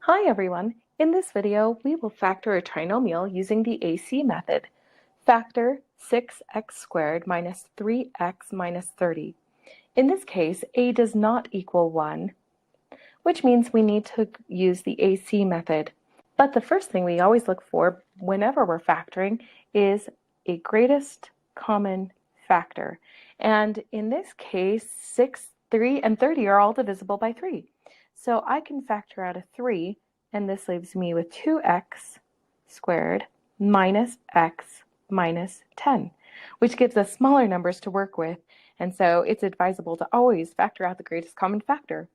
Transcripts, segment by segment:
Hi everyone! In this video, we will factor a trinomial using the AC method. Factor 6x squared minus 3x minus 30. In this case, a does not equal 1, which means we need to use the AC method. But the first thing we always look for whenever we're factoring is a greatest common factor. And in this case, 6, 3, and 30 are all divisible by 3. So I can factor out a 3, and this leaves me with 2x squared minus x minus 10, which gives us smaller numbers to work with. And so it's advisable to always factor out the greatest common factor.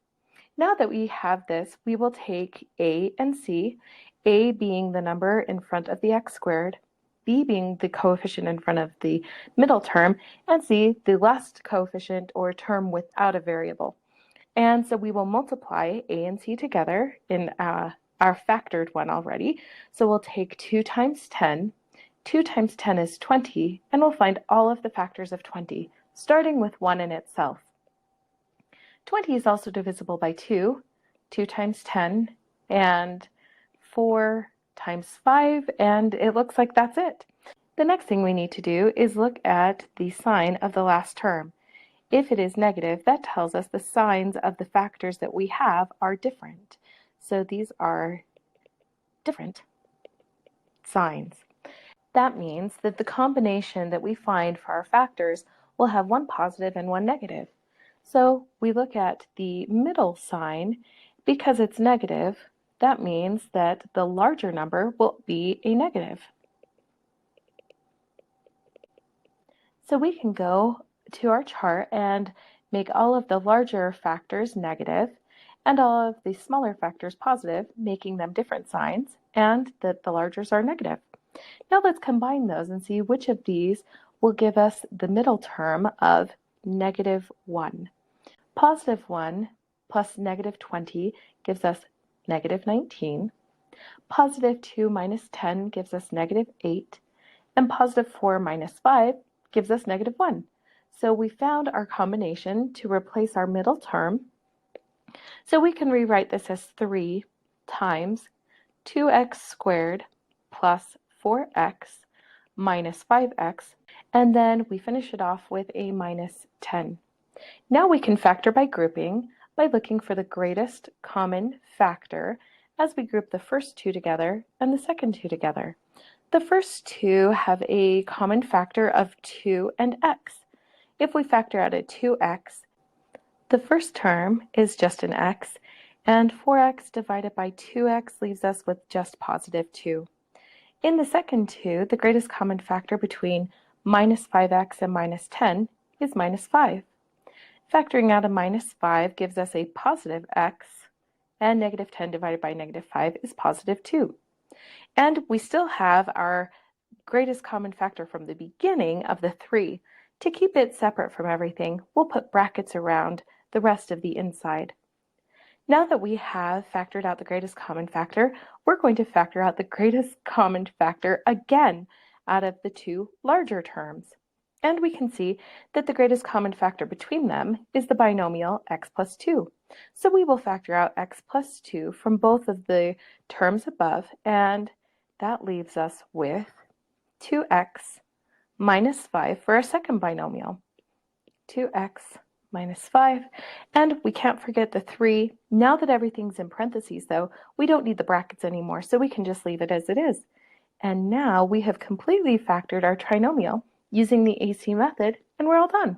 Now that we have this, we will take a and c, a being the number in front of the x squared, b being the coefficient in front of the middle term, and c the last coefficient or term without a variable. And so we will multiply a and c together in our factored one already. So we'll take 2 times 10. 2 times 10 is 20, and we'll find all of the factors of 20, starting with 1 in itself. 20 is also divisible by 2, 2 times 10, and 4 times 5, and it looks like that's it. The next thing we need to do is look at the sign of the last term. If it is negative, that tells us the signs of the factors that we have are different. So these are different signs. That means that the combination that we find for our factors will have one positive and one negative. So we look at the middle sign. Because it's negative, that means that the larger number will be a negative. So we can go to our chart and make all of the larger factors negative and all of the smaller factors positive, making them different signs, and that the largers are negative. Now let's combine those and see which of these will give us the middle term of negative 1. Positive 1 plus negative 20 gives us negative 19. Positive 2 minus 10 gives us negative 8. And positive 4 minus 5 gives us negative 1. So we found our combination to replace our middle term. So we can rewrite this as 3 times 2x squared plus 4x minus 5x, and then we finish it off with a minus 10. Now we can factor by grouping by looking for the greatest common factor as we group the first two together and the second two together. The first two have a common factor of 2 and x. If we factor out a 2x, the first term is just an x, and 4x divided by 2x leaves us with just positive 2. In the second two, the greatest common factor between minus 5x and minus 10 is minus 5. Factoring out a minus 5 gives us a positive x, and negative 10 divided by negative 5 is positive 2. And we still have our greatest common factor from the beginning of the 3. To keep it separate from everything, we'll put brackets around the rest of the inside. Now that we have factored out the greatest common factor, we're going to factor out the greatest common factor again out of the two larger terms. And we can see that the greatest common factor between them is the binomial x plus 2. So we will factor out x plus 2 from both of the terms above, and that leaves us with 2x minus 5 for our second binomial. 2x minus 5, and we can't forget the 3. Now that everything's in parentheses, though, we don't need the brackets anymore, so we can just leave it as it is. And now we have completely factored our trinomial using the AC method, and we're all done.